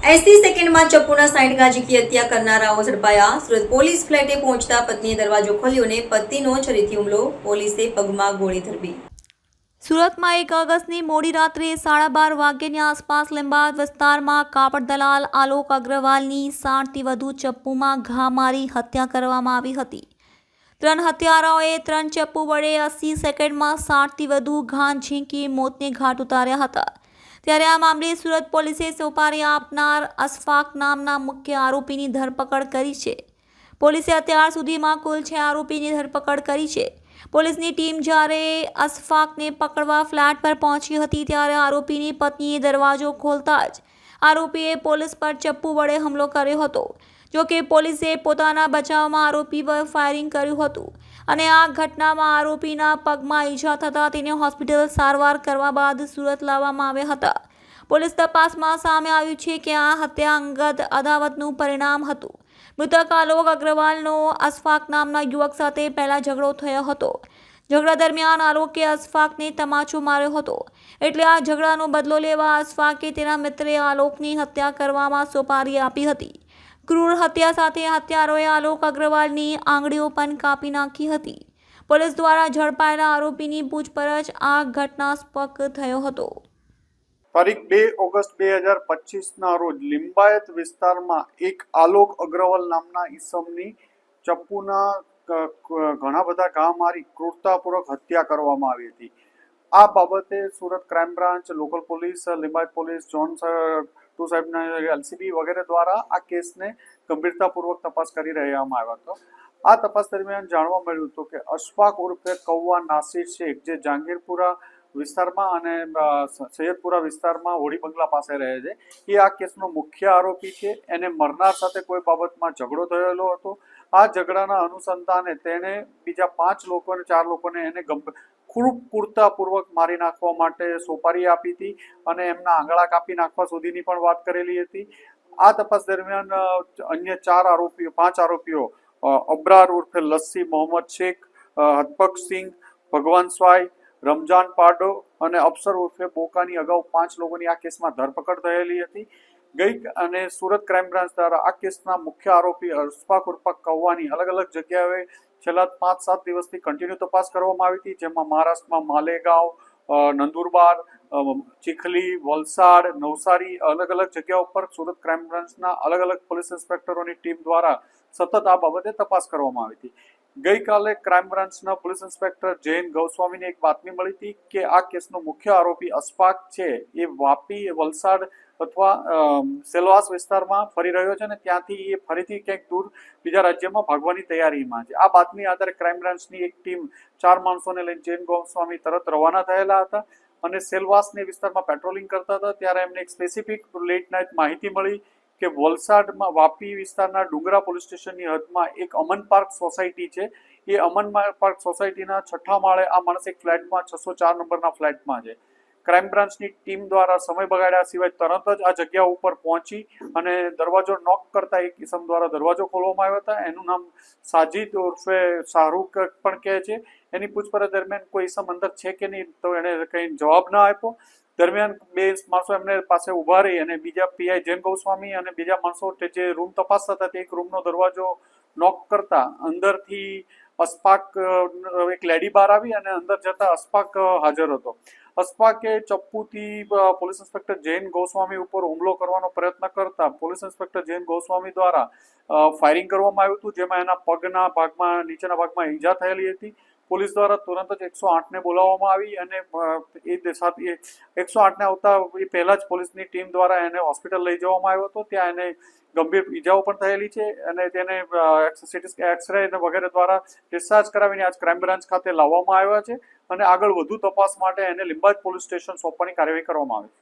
80 સેકન્ડમાં ચપ્પુના 60 ગાંજીકી હત્યા કરનારાઓ ઝડપાયા. સુરત પોલીસ ફ્લેટે પહોંચતા પત્નીએ દરવાજો ખોલ્યો અને પતિનો છરીથી હુમલો. પોલીસે પગમાં ગોળી ધરબી. સુરતમાં 1 ઓગસ્ટની મોડી રાત્રે 12:30 વાગ્યાની આસપાસ લીંબાયત વિસ્તારમાં કાપડ દલાલ આલોક અગ્રવાલની 60થી વધુ ચપ્પુમાં ઘા મારી હત્યા કરવામાં આવી હતી. 3 હત્યારાઓએ 3 ચપ્પુ વડે 80 સેકન્ડમાં 60થી વધુ ઘા ઝીંકી મોતને ઘાટ ઉતાર્યા હતા. ત્યારે આ મામલે સુરત પોલીસે સોપારી આપનાર અશફાક નામના મુખ્ય આરોપીની ધરપકડ કરી છે. પોલીસે અત્યાર સુધીમાં કુલ 6 આરોપીની ધરપકડ કરી છે. પોલીસની ટીમ જ્યારે અશફાકને પકડવા ફ્લેટ પર પહોંચી હતી ત્યારે આરોપીની પત્નીએ દરવાજો ખોલતા જ આરોપીએ પોલીસ પર ચપ્પુ વડે હુમલો કર્યો હતો. જોકે પોલીસે પોતાના બચાવમાં આરોપી પર ફાયરિંગ કર્યું હતું અને આ ઘટનામાં આરોપીના પગમાં ઈજા થતાં તેને હોસ્પિટલ સારવાર કરવા બાદ સુરત લાવવામાં આવ્યા હતા. પોલીસ તપાસમાં સામે આવ્યું છે કે આ હત્યા અંગત અદાવતનું પરિણામ હતું. મૃતક આલોક અગ્રવાલનો અશફાક નામના યુવક સાથે પહેલા ઝઘડો થયો હતો. ઝઘડા દરમિયાન આલોકે અશફાકને તમાચો માર્યો હતો. એટલે આ ઝઘડાનો બદલો લેવા અશફાકે તેના મિત્રે આલોકની હત્યા કરવામાં સોપારી આપી હતી. ક્રૂર હત્યા સાથે હત્યારોએ આલોક અગ્રવાલની આંગળીઓ પણ કાપી નાખી હતી. પોલીસ દ્વારા ઝડપાયેલા આરોપીની પૂછપરછ આ ઘટનાસ્પદ થયો હતો. તારીખ 2 ઓગસ્ટ 2025ના રોજ લિંબાયત વિસ્તારમાં એક આલોક અગ્રવાલ નામના ઈસમની ચપ્પુના ઘણા બધા ઘા મારી ક્રૂરતાપૂર્વક હત્યા કરવામાં આવી હતી. આ બાબતે Surat crime branch, local police, Limbayat police, zone 2 સાહેબના LCB વગેરે દ્વારા આ કેસને ગંભીરતાપૂર્વક તપાસ કરી રહેવામાં આવ્યો હતો. આ તપાસ દરમિયાન જાણવા મળ્યું હતું કે અશફાક ઉર્ફે કૌવા નાસિર શેખ, જે જહાંગીરપુરા વિસ્તારમાં અને સૈયદપુરા વિસ્તારમાં હોડી બંગલા પાસે રહે છે, એ આ કેસનો મુખ્ય આરોપી છે. એને મરનાર સાથે કોઈ બાબતમાં ઝઘડો થયેલો હતો. આ ઝઘડાના અનુસંધાને તેણે બીજા 4 લોકોને એને ક્રૂરતાપૂર્વક મારી નાખવા માટે સોપારી આપી હતી અને એમના આંગળા કાપી નાખવા સુધીની પણ વાત કરેલી હતી. આ તપાસ દરમિયાન અન્ય 5 આરોપીઓ અબરાર ઉર્ફે લસ્સી મોહમ્મદ શેખ, હતપકસિંહ, ભગવાન સ્વાય, રમજાન પાડો અને અફસર ઉર્ફે બોકાની અગાઉ 5 લોકોની આ કેસમાં ધરપકડ થયેલી હતી. અને સુરત ક્રાઇમ બ્રાન્ચ દ્વારા આ કેસના મુખ્ય આરોપી અશફાક ઉર્ફે કૌવાની અલગ અલગ જગ્યાએ છેલ્લા 5-7 દિવસથી કન્ટિન્યુ તપાસ કરવામાં આવી હતી. જેમાં મહારાષ્ટ્રમાં માલેગાંવ, નંદુરબાર, ચીખલી, વલસાડ, નવસારી અલગ અલગ જગ્યાઓ પર સુરત ક્રાઇમ બ્રાન્ચના અલગ અલગ પોલીસ ઇન્સ્પેક્ટરોની ટીમ દ્વારા સતત આ બાબતે તપાસ કરવામાં આવી હતી. ગઈકાલે ક્રાઇમ બ્રાન્ચના પોલીસ ઇન્સ્પેક્ટર જૈન ગૌસ્વામીને એક બાતમી મળી હતી કે આ કેસનો મુખ્ય આરોપી અશફાક છે એ વાપી, વલસાડ અથવા સેલવાસ વિસ્તારમાં ફરી રહ્યો છે અને ત્યાંથી એ ફરીથી ક્યાંક દૂર બીજા રાજ્યમાં ભાગવાની તૈયારીમાં છે. આ બાતમી આધારે ક્રાઇમ બ્રાન્ચની એક ટીમ 4 માણસોને લઈને જૈન ગૌસ્વામી તરત રવાના થયેલા હતા અને સેલવાસની વિસ્તારમાં પેટ્રોલિંગ કરતા હતા. ત્યારે એમને એક સ્પેસિફિક લેટ નાઇટ માહિતી મળી કે વલસાડમાં વાપી વિસ્તારના ડુંગરા પોલીસ સ્ટેશનની હદમાં એક અમન પાર્ક સોસાયટી છે. એ અમન પાર્ક સોસાયટીના 6ઠા માળે આ માણસ એક ફ્લેટમાં 604 નંબરના ફ્લેટમાં છે. ક્રાઇમ બ્રાન્ચની ટીમ દ્વારા સમય બગાડ્યા સિવાય તરત જ આ જગ્યા ઉપર પહોંચી અને દરવાજો નોક કરતા એક ઇસમ દ્વારા દરવાજો ખોલવામાં આવ્યો હતો. એનું નામ સાજિદ ઉર્ફે શાહરૂખ પણ કહે છે. એની પૂછપરછ દરમિયાન કોઈ ઇસમ અંદર છે કે નહીં તો એણે કંઈ જવાબ ન આપ્યો. દરમિયાન 2 માણસો એમને પાસે ઉભા રહી અને બીજા પીઆઈ જૈન ગૌસ્વામી અને બીજા માણસો જે રૂમ તપાસતા હતા તે એક રૂમનો દરવાજો નોક કરતા અંદરથી અશફાક એક લેડી બહાર આવી અને અંદર જતા અશફાક હાજર હતો. અશફાકે ચપ્પુથી પોલીસ ઇન્સ્પેક્ટર જૈન ગૌસ્વામી ઉપર હુમલો કરવાનો પ્રયત્ન કરતા પોલીસ ઇન્સ્પેક્ટર જૈન ગૌસ્વામી દ્વારા ફાયરિંગ કરવામાં આવ્યું હતું, જેમાં એના પગના ભાગમાં, નીચેના ભાગમાં ઈજા થયેલી હતી. પોલીસ દ્વારા તુરંત જ 108ને બોલાવવામાં આવી અને એ સાથે 108ને આવતા એ પહેલા જ પોલીસની ટીમ દ્વારા એને હોસ્પિટલ લઈ જવામાં આવ્યો હતો. ત્યાં એને ગંભીર ઈજાઓ પણ થયેલી છે અને તેને એક્સરે વગેરે દ્વારા ડિસ્ચાર્જ કરાવીને આજ ક્રાઇમ બ્રાન્ચ ખાતે લાવવામાં આવ્યા છે અને આગળ વધુ તપાસ માટે એને લિંબાયત પોલીસ સ્ટેશન સોંપવાની કાર્યવાહી કરવામાં આવી.